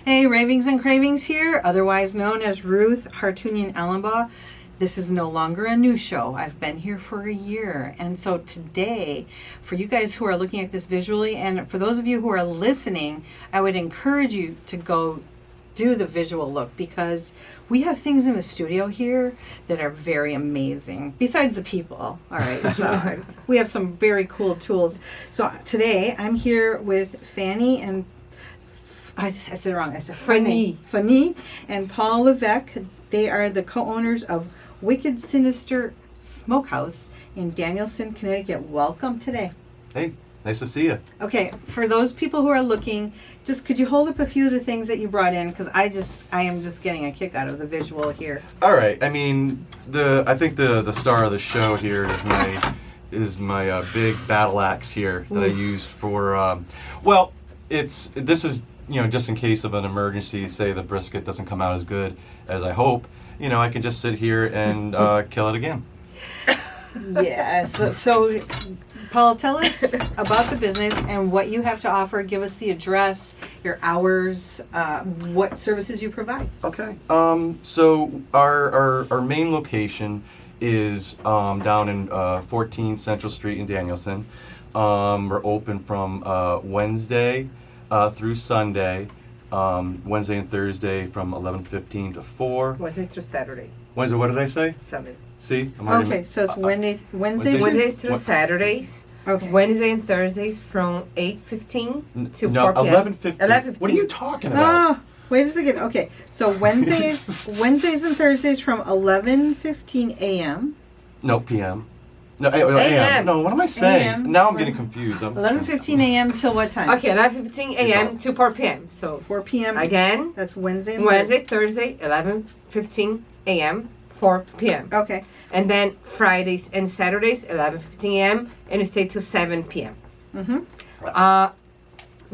Hey, Ravings and Cravings here, otherwise known as Ruth Hartunian Ellenbaugh. This is no longer a new show. I've been here for a year. And so today, for you guys who are looking at this visually, and for those of you who are listening, I would encourage you to go do the visual look, because we have things in the studio here that are very amazing, besides the people. All right, so we have some very cool tools. So today, I'm here with Fanny and I said it wrong. I said Fanny and Paul Levesque. They are the co-owners of Wicked Sinister Smokehouse in Danielson, Connecticut. Welcome today. Hey, nice to see you. Okay, for those people who are looking, just could you hold up a few of the things that you brought in? Because I am just getting a kick out of the visual here. All right. I mean, I think the star of the show here is my big battle axe here that I use for. This is. Just in case of an emergency, say the brisket doesn't come out as good as I hope, I can just sit here and kill it again. Yeah. So, Paul, tell us about the business and what you have to offer. Give us the address, your hours, what services you provide. Okay. So our main location is down in 14 Central Street in Danielson. We're open from Wednesday through Sunday, Wednesday and Thursday from 11:15 to 4. Wednesday through Saturday. Wednesday, what did I say? 7. See? Okay, so it's Wednesdays Wednesdays through Saturdays. Okay. Wednesday and Thursdays from 8:15 to 4 p.m. 11:15. 11:15. What are you talking about? Oh, wait a second. Okay, so Wednesdays and Thursdays from 11:15 a.m. No, p.m. No, a.m. No, what am I saying? AM. Now I'm getting confused. 11:15 a.m. till what time? Okay, 11:15 a.m. to 4 p.m. So 4 p.m. again, That's Wednesday and Thursday, 11:15 a.m. 4 p.m. Okay. And then Fridays and Saturdays, 11:15 a.m. and stay to 7 p.m. Mm-hmm.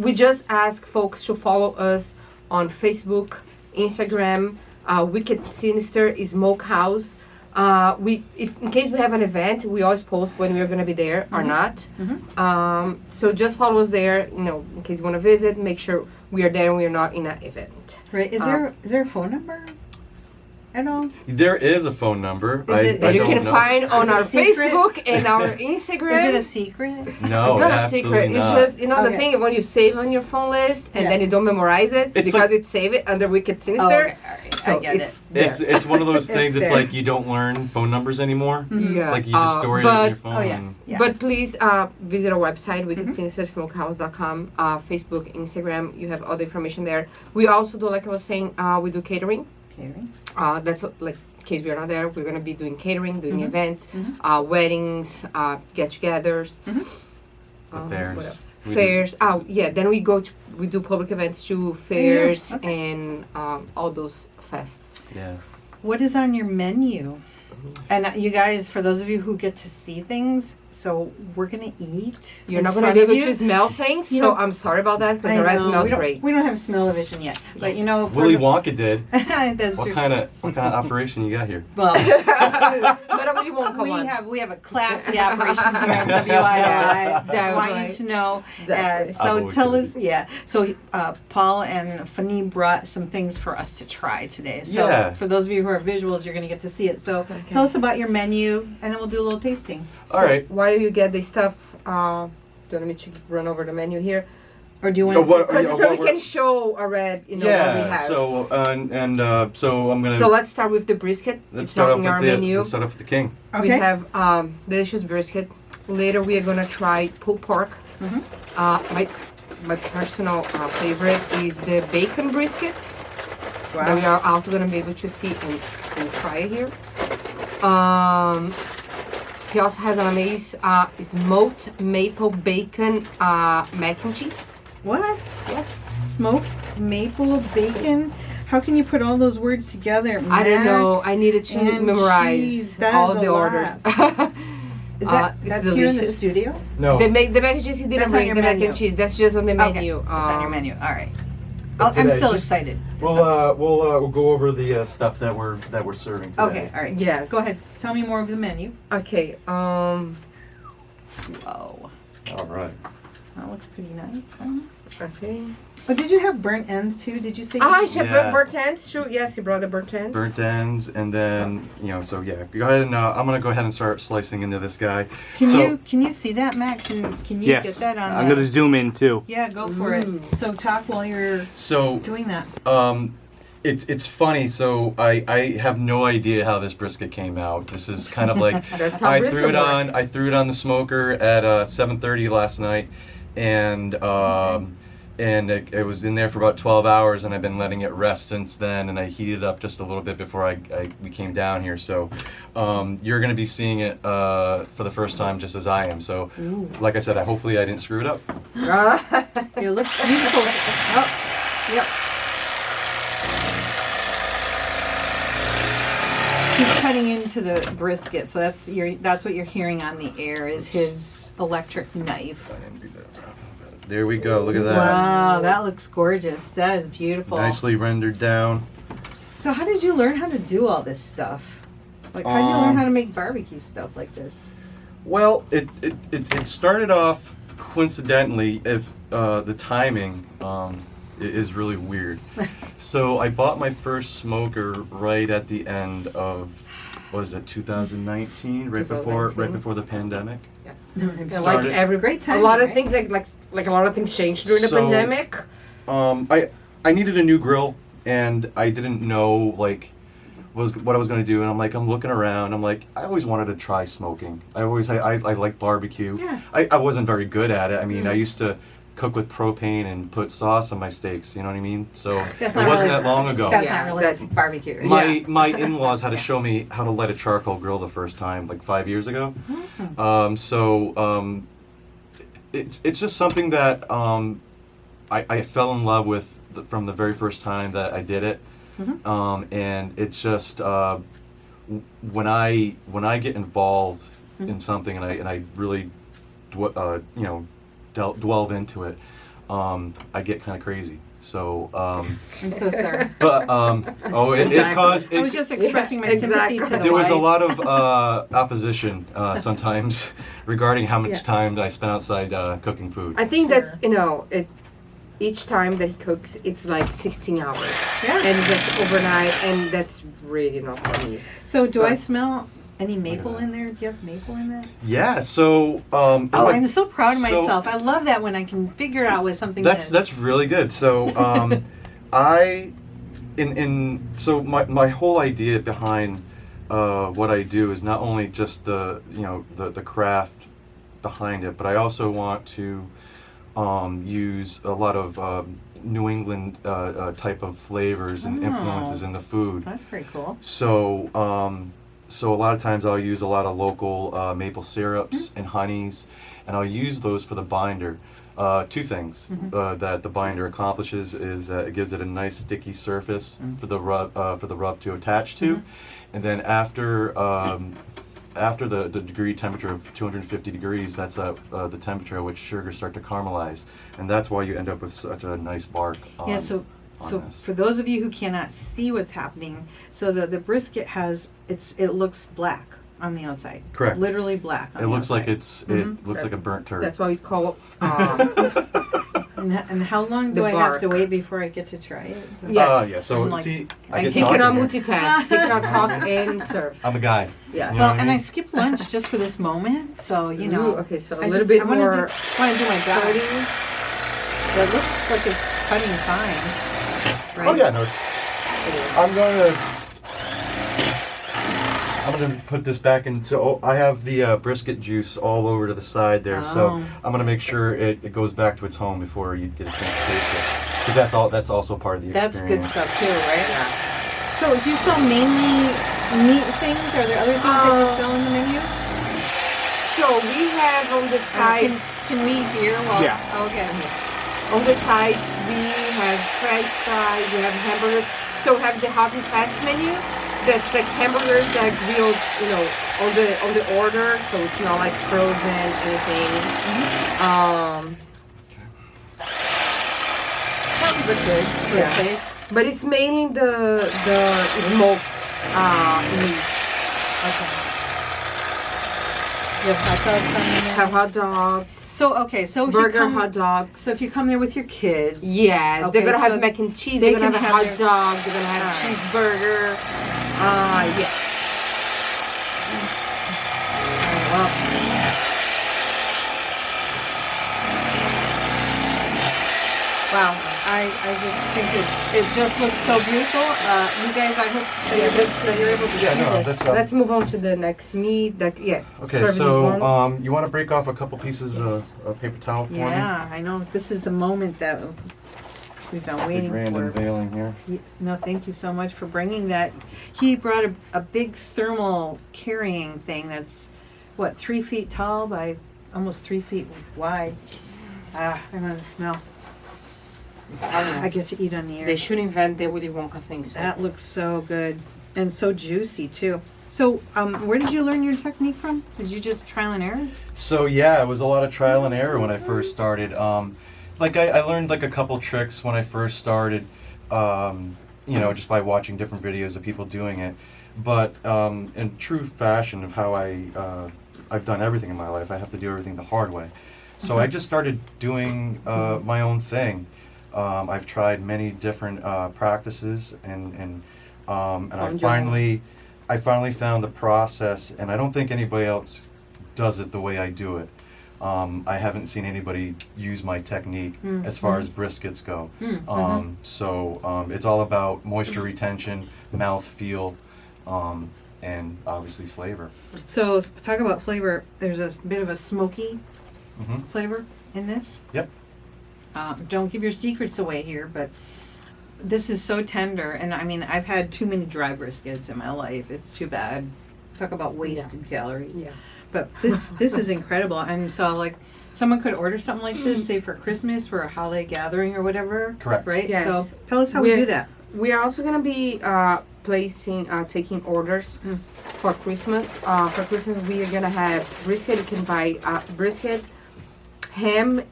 We just ask folks to follow us on Facebook, Instagram, Wicked Sinister is Smokehouse. In case we have an event, we always post when we're going to be there or not. Mm-hmm. So just follow us there, in case you want to visit, make sure we are there and we are not in an event. Right. Is there a phone number at all? There is a phone number. That You can find on our secret? Facebook and our Instagram. Is it a secret? No, it's not a absolutely secret. not. It's just, the Okay. thing when you save on your phone list and Yeah. then you don't memorize it It's because like- it's save it under Wicked Oh, Sinister. okay. All right. So I get it's it. there. It's one of those things. It's there. like you don't learn phone numbers anymore. Yeah. Like you just store it in your phone. Oh, yeah. and- Yeah. But please visit our website, wickedsinistersmokehouse.com, Facebook, Instagram. You have all the information there. We also do, like I was saying, we do catering. Catering. That's in case we are not there, we're going to be doing catering, doing Mhm. events, Mhm. weddings, get-togethers. The fairs. What else? We do- Fairs. Then we do public events too, fairs and all those fests. Yeah. What is on your menu? And you guys, for those of you who get to see things, so we're gonna eat. You're in not going to front be of able you. to smell things, You so know- I'm sorry about that because I the red know, smells we don't, great. We don't have smell-o-vision yet, but for Willy the- Wonka did. That's What true. kind of operation you got here? Well, But we won't come on. we have a classy operation here at WILI. I want you definitely. to know. Definitely. So I've tell always us, yeah. So Paul and Fanny brought some things for us to try today. So Yeah. for those of you who are visuals, you're going to get to see it. So tell us about your menu, and then we'll do a little tasting. All right. While you get the stuff, do you want me to run over the menu here? Or do you want to what- say Because Yeah, so what we can show a red, what we Yeah. have. So so I'm gonna. So let's start with the brisket. let's It's start not off in with our the. menu. Let's start off with the king. Okay. We have delicious brisket. Later we are gonna try pulled pork. My personal favorite is the bacon brisket. That we are also gonna be able to see and try here. He also has an amazing smoked maple bacon mac and cheese. What? Yes. Smoked maple bacon? How can you put all those words together? I don't Mac know. I needed to and memorize cheese. That all is a the lot. orders. Is that It's that's here in the delicious. studio? No. The mac and cheese, he didn't That's on bring your the mac menu. and cheese. That's just on the menu. Okay. It's on your menu. All right. But I'm today, still just- excited. We'll go over the stuff that we're serving today. Okay. All right. Yes. Go ahead. Tell me more of the menu. Okay. Whoa. All right. That looks pretty nice. Huh? Okay. Oh, did you have burnt ends too? Did you say? I should Yeah. burnt ends. Sure. Yes, you brought the burnt ends. Burnt ends, and then so yeah. Go ahead and I'm gonna go ahead and start slicing into this guy. Can you see that, Matt? Can you Yes. get that on? I'm gonna zoom in too. Yeah, go for it. So talk while you're So doing that. it's funny. So I have no idea how this brisket came out. This is kind of like That's how I brisket threw it on. works. I threw it on the smoker at 7:30 last night, and it was in there for about 12 hours, and I've been letting it rest since then. And I heated it up just a little bit before we came down here. So you're going to be seeing it for the first time, just as I am. So, like I said, hopefully I didn't screw it up. It looks beautiful. Oh, yep. He's cutting into the brisket, so that's what you're hearing on the air is his electric knife. There we go. Look at that. Wow, that looks gorgeous. That is beautiful. Nicely rendered down. So how did you learn how to do all this stuff? Like how did you learn how to make barbecue stuff like this? Well, it started off coincidentally. If the timing is really weird. So I bought my first smoker right at the end of, what was it, 2019, right before the pandemic. And like Started- every Great a timing, lot of right? things like a lot of things changed during the So- pandemic. I needed a new grill, and I didn't know like what I was going to do, and I'm looking around. I'm like, I always wanted to try smoking. I like barbecue. Yeah. I wasn't very good at it. I mean, I used to cook with propane and put sauce on my steaks. You know what I mean? So That's it not wasn't really- that long ago. That's Yeah, not really that's- barbecue. Right? My in-laws had to show me how to light a charcoal grill the first time, like 5 years ago. It's just something that I fell in love with from the very first time that I did it. And it's just when I get involved in something and I really delve into it, I get kind of crazy. So, I'm so sorry. but it Exactly. caused. I was just expressing my Yeah, sympathy exactly. to the There was a wife. lot of opposition sometimes regarding how much Yeah. time I spent outside cooking food. I think Sure. that each time that he cooks, it's like 16 hours. Yeah. And that's overnight, and that's really not for me. So do I But- smell any maple in there? Do you have maple in there? Yeah. So. Oh, I'm so proud of so- myself. I love that when I can figure out with something That's really good. So so my whole idea behind what I do is not only just the craft behind it, but I also want to use a lot of New England type of flavors and Oh. influences in the food. That's very cool. So so a lot of times I'll use a lot of local maple syrups and honeys, and I'll use those for the binder. Two things that the binder accomplishes is it gives it a nice sticky surface for the rub to attach to, and then after the degree temperature of 250 degrees, that's the temperature at which sugars start to caramelize, and that's why you end up with such a nice bark. Yeah, so on this. for those of you who cannot see what's happening, so the brisket it looks black on the outside. Correct. Literally black on It the looks like outside. it looks like a burnt turd. That's why we call And how long do The I have to bark. wait before I get to try it? Yes. Yeah. So I'm like- see, I I get he can't- cannot talking here. multitask. He cannot talk and serve. I'm a guy. Yeah. You know Well, what I and I mean? skipped lunch just for this moment, so you know. Ooh, okay, so a I little just- bit I wanna more do my best. cutting. It looks like it's cutting fine. Right? Oh yeah, no. I'm gonna put this back in. So I have the brisket juice all over to the side there. So Oh. I'm gonna make sure it goes back to its home before you get a chance to taste it. Because that's also part of the That's good experience. stuff too, right? So do you sell mainly meat things? Are there other things that you sell in the menu? So we have on the Can, sides, can we hear? While, Yeah. Okay. on the sides we have French fries, we have hamburgers. So we have the hot and fast menu. That's like hamburgers that grilled, on the order. So it's not like frozen anything. That's good. For Yeah. the taste. But it's mainly the smoked meat. Okay. You have hot dogs on there? Have hot dogs. So okay, so if Burger, you come, hot dogs. so if you come there with your kids, Yes, Okay, they're gonna so have mac and cheese. they They're gonna can have a have hot their- dog. They're gonna have Alright. cheeseburger. Yeah. well, wow, I just think it just looks so beautiful. You guys, I hope that you're able to Yeah, see no, this. that's Let's move on to the next meat. That okay. serve this one. So you want to break off a couple pieces Yes. of paper towel for me? Yeah, I know. This is the moment that we've been Big waiting grand for. unveiling here. No, thank you so much for bringing that. He brought a big thermal carrying thing that's, what, 3 feet tall by almost 3 feet wide. I'm gonna smell. I get to eat on the air. They should invent the Willy Wonka thing. So. That looks so good and so juicy too. So, where did you learn your technique from? Did you just trial and error? So yeah, it was a lot of trial and error when I first started. Like I learned like a couple tricks when I first started, just by watching different videos of people doing it. But in true fashion of how I've done everything in my life, I have to do everything the hard way. So I just started doing my own thing. I've tried many different practices, and I finally found the process, and I don't think anybody else does it the way I do it. I haven't seen anybody use my technique as far as briskets go. So it's all about moisture retention, mouth feel, and obviously flavor. So, talk about flavor. There's a bit of a smoky Hmm. flavor in this. Yep. Don't give your secrets away here, but this is so tender. And I mean, I've had too many dry briskets in my life. It's too bad. Talk about wasted calories. Yeah. But this is incredible. And so, like, someone could order something like this, say for Christmas, for a holiday gathering or whatever. Correct. Right? Yes. So, tell us how we do that. We are also gonna be taking orders for Christmas. For Christmas, we are gonna have brisket. You can buy brisket, ham,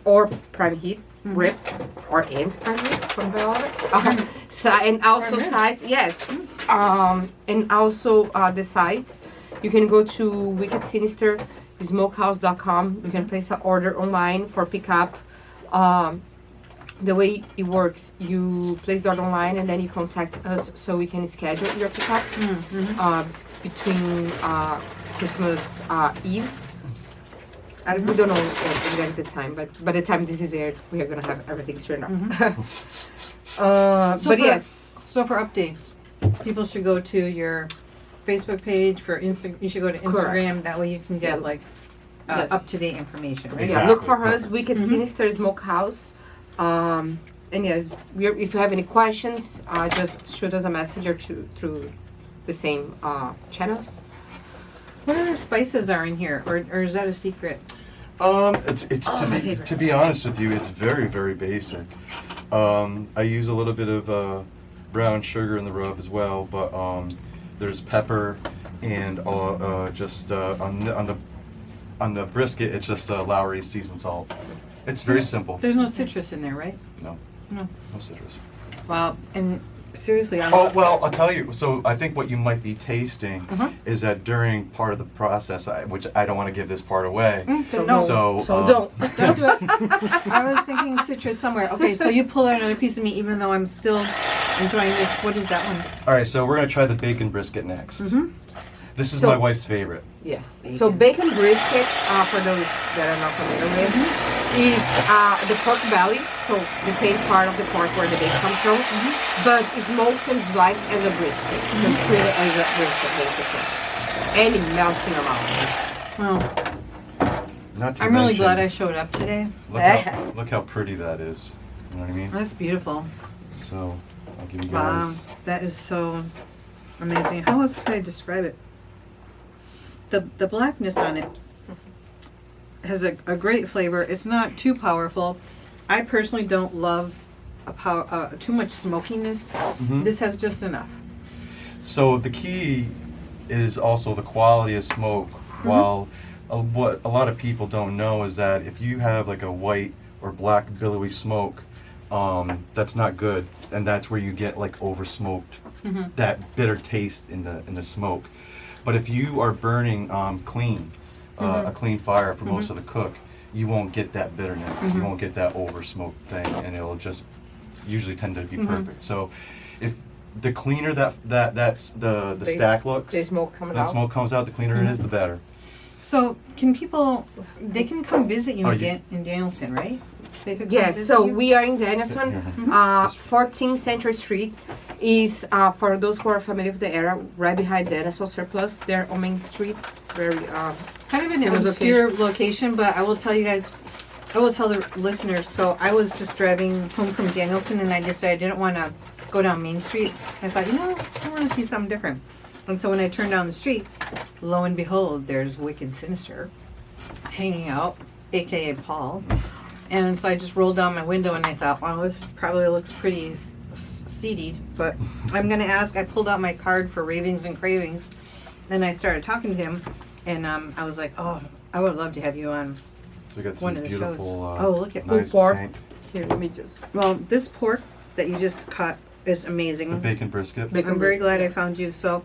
or prime heat, rib, or prime heat from the order. And also Prime rib. sides. Yes. And also the sides. You can go to Wicked Sinister, Smokehouse.com. You can place an order online for pickup. The way it works, you place the order online and then you contact us so we can schedule your pickup between Christmas Eve. And we don't know exactly the time, but by the time this is aired, we are gonna have everything straightened out. But yes. So, for updates, people should go to your Facebook page. You should go to Instagram. Correct. That way you can get, like, Yeah. up-to-date information, right? Exactly. Yeah, look for us, Perfect. Wicked Sinister Smokehouse. And yes, if you have any questions, just shoot us a message or through the same channels. What other spices are in here? Or is that a secret? It's my favorite. to be honest with you, it's very, very basic. I use a little bit of brown sugar in the rub as well, but there's pepper and just on the brisket, it's just Lowry's seasoned salt. It's very simple. There's no citrus in there, right? No, No. no citrus. Wow. And seriously, I'm Oh, well, I'll tell you. So I think what you might be tasting Uh-huh. is that during part of the process, which I don't want to give this part away. So no. So, Don't. Don't do it. I was thinking citrus somewhere. Okay, so you pull out another piece of meat even though I'm still enjoying this. What is that one? All right, so we're going to try the bacon brisket next. This is So- my wife's favorite. Yes. So bacon brisket, for those that are not familiar with, is the pork belly, so the same part of the pork where the bacon comes from, but it's smoked and sliced as a brisket. So treat it as a brisket, basically. And it melts in your mouth. Well, Not to I'm really mention, glad I showed up today. Look how pretty that is. You know what I mean? That's beautiful. So I'll give you Wow, guys. that is so amazing. How else could I describe it? The blackness on it has a great flavor. It's not too powerful. I personally don't love too much smokiness. Mhm. This has just enough. So the key is also the quality of smoke. While what a lot of people don't know is that if you have like a white or black billowy smoke, that's not good, and that's where you get like over smoked, that bitter taste in the smoke. But if you are burning clean, a clean fire for most of the cook, you won't get that bitterness. You won't get that over smoked thing, and it'll just usually tend to be perfect. So, if the cleaner that's the stack looks, The smoke comes the out. smoke comes out, the cleaner it is, the better. So can people? They can come visit you Oh, in Danielson, right? They could come Yes, visit so you? we are in Danielson. 14 Central Street is, for those who are familiar with the area, right behind Danielson Surplus. They're on Main Street. Very, kind of an Famous obscure location, but I will tell you guys, I will tell the listeners. So I was just driving home from Danielson, and I decided I didn't want to go down Main Street. I thought, I want to see something different. And so when I turned down the street, lo and behold, there's Wicked Sinister hanging out, aka Paul. And so I just rolled down my window, and I thought, wow, this probably looks pretty seedy, but I'm gonna ask. I pulled out my card for Ravings and Cravings, and I started talking to him, and I was like, oh, I would love to have you on So we got some one of the shows. beautiful, Oh, look at nice pork. pink. here, let me just. well, this pork that you just cut is amazing. The bacon brisket. Bacon I'm very brisket, glad I yeah. found you. So,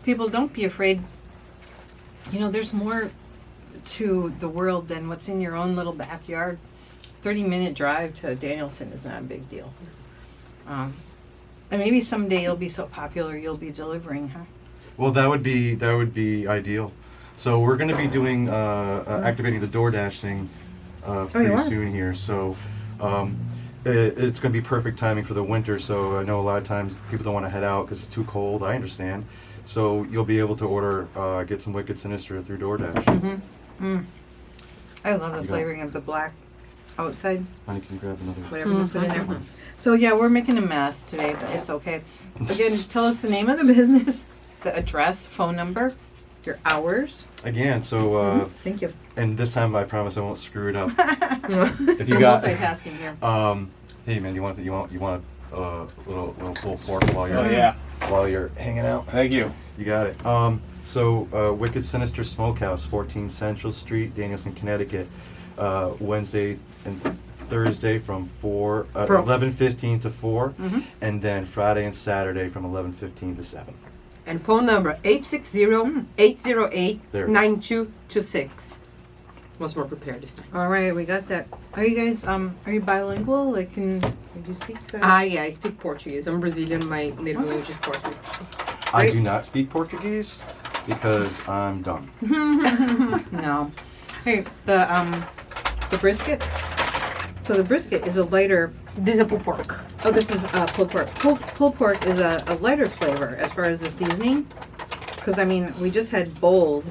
people, don't be afraid. There's more to the world than what's in your own little backyard. 30-minute drive to Danielson is not a big deal. And maybe someday you'll be so popular you'll be delivering, huh? Well, that would be ideal. So we're going to be doing activating the DoorDash thing pretty are? soon here. So it's going to be perfect timing for the winter. So I know a lot of times people don't want to head out because it's too cold. I understand. So you'll be able to order, get some Wicked Sinister through DoorDash. I love the You got- flavoring of the black outside, Honey, can you grab another? whatever you put in there. So yeah, we're making a mess today, but it's okay. Again, tell us the name of the business, the address, phone number, your hours. Again, so Thank you. and this time I promise I won't screw it up. If you We're got, multitasking here. hey man, you want a little pulled pork while you're Oh yeah, while you're hanging out. thank you. You got it. So Wicked Sinister Smokehouse, 14 Central Street, Danielson, Connecticut. Wednesday and Thursday from 11:15 to 4, and then Friday and Saturday from 11:15 to 7. And phone number 860-808-9226. Was more prepared this time. All right, we got that. Are you guys are you bilingual? Like, can you speak? Yeah, I speak Portuguese. I'm Brazilian. My native language is Portuguese. I Great. do not speak Portuguese because I'm dumb. No. Hey, the brisket. So the brisket is a lighter. This is a pulled pork. Oh, this is pulled pork. Pulled pork is a lighter flavor as far as the seasoning. Because I mean, we just had bold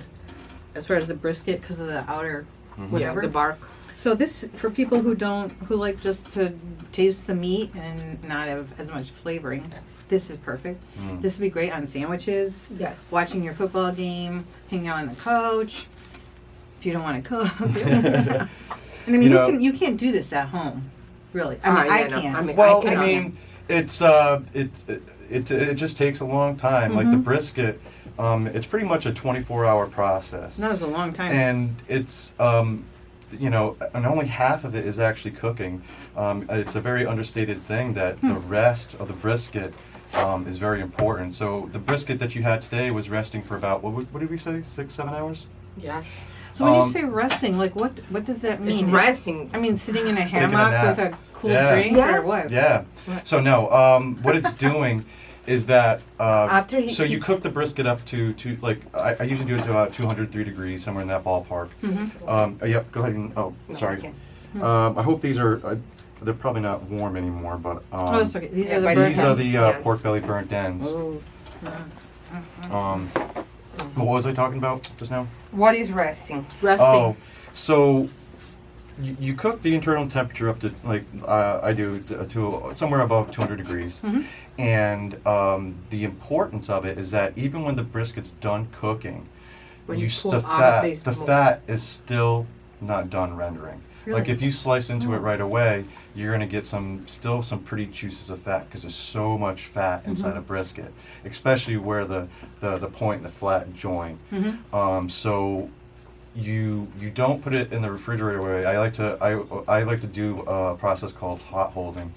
as far as the brisket because of the outer whatever. Yeah, the bark. So this, for people who like just to taste the meat and not have as much flavoring, this is perfect. This would be great on sandwiches, Yes. watching your football game, hanging out on the couch. If you don't want to cook, and I mean, you can't do this at home, really. I mean, I can't. Well, I I cannot. mean, it's it just takes a long time. Like the brisket, it's pretty much a 24-hour process. That was a long time. And it's and only half of it is actually cooking. It's a very understated thing that the rest of the brisket is very important. So the brisket that you had today was resting for about what did we say, 6-7 hours? Yes. So when you say resting, like what does that mean? It's resting. I mean, sitting in a Taking a hammock nap. with a cool Yeah. drink Yeah. or what? Yeah. So no, what it's doing is that After so you cook the brisket up to like I usually do it to about 203 degrees, somewhere in that ballpark. Yep. Go ahead and sorry. Okay. I hope these are they're probably not warm anymore, but Oh, it's okay. These Yeah, are the by burnt these are ends. the Yes. pork belly burnt ends. Oh. What was I talking about just now? What is resting? resting. Oh, so you cook the internal temperature up to like I do to somewhere above 200 degrees, and the importance of it is that even when the brisket's done cooking, When you pull the out of the smoke. fat is still not done rendering. Really? Like if you slice into it right away, you're gonna get some pretty juices of fat because there's so much fat inside a brisket, especially where the point and the flat join. So you don't put it in the refrigerator away. I like to do a process called hot holding,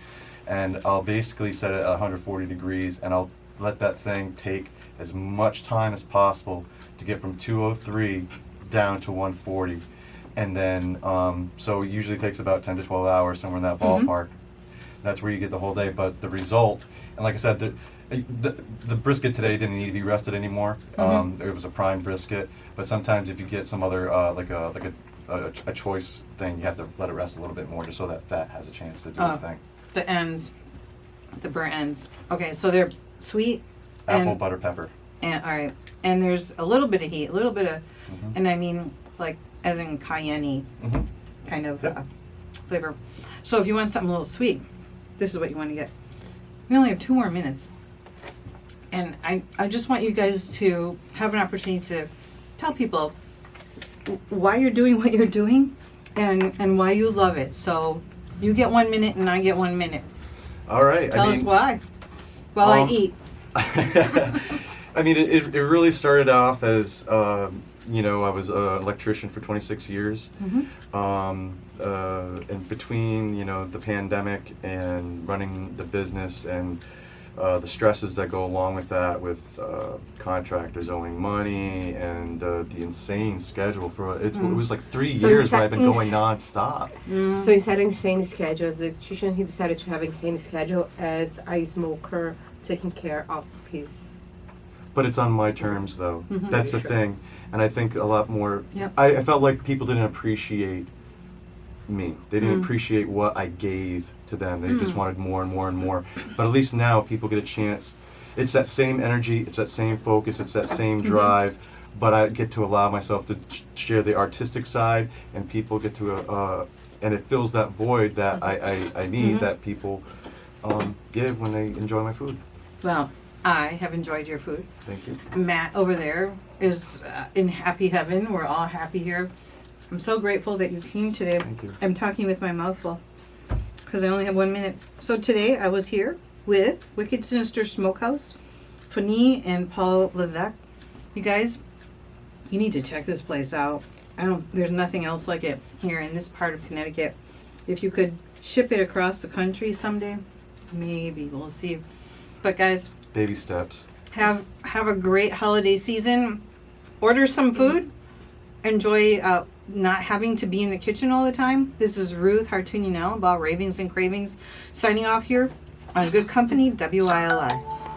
and I'll basically set it at 140 degrees, and I'll let that thing take as much time as possible to get from 203 down to 140. And then, so it usually takes about 10 to 12 hours, somewhere in that Mm-hmm. ballpark. That's where you get the whole day. But the result, and like I said, the brisket today didn't need to be rested anymore. Mm-hmm. It was a prime brisket. But sometimes if you get some other, like a choice thing, you have to let it rest a little bit more just so that fat has a chance to do its Oh. thing. The ends, the burnt ends. Okay, so they're sweet. Apple, and, butter, pepper. And all right, and there's a little bit of heat, a little bit of, Mhm. and I mean like as in cayenne Mm-hmm. kind of Yep. flavor. So if you want something a little sweet, this is what you want to get. We only have 2 more minutes, and I just want you guys to have an opportunity to tell people why you're doing what you're doing, and why you love it. So you get 1 minute, and I get 1 minute. All right. Tell us why. While I eat. I mean, it really started off as, you know, I was an electrician for 26 years. Mhm. In between, you know, the pandemic and running the business and the stresses that go along with that, with contractors owing money and the insane schedule for it was like 3 So years is where that I've been going nonstop. So instead of insane schedule, as the electrician, he decided to have insane schedule as a smoker taking care of his. But it's on my terms, though. Mhm. That's the Sure. thing, and I think a lot more. Yep. I felt like people didn't appreciate me. They didn't Mm. appreciate what I gave to them. They just Mm. wanted more and more and more. But at least now people get a chance. It's that same energy. It's that same focus. It's that same Mm-hmm. drive. But I get to allow myself to share the artistic side, and people get to, and it fills that void that I need Mhm. that people give when they enjoy my food. Well, I have enjoyed your food. Thank you. Matt over there is in happy heaven. We're all happy here. I'm so grateful that you came today. Thank you. I'm talking with my mouth full because I only have 1 minute. So today I was here with Wicked Sinister Smokehouse, Fanny and Paul Levesque. You guys, you need to check this place out. There's nothing else like it here in this part of Connecticut. If you could ship it across the country someday, maybe we'll see. But guys, Baby steps. have a great holiday season. Order some food. Enjoy not having to be in the kitchen all the time. This is Ruth Hartunian about Ravings and Cravings signing off here on Good Company WILI.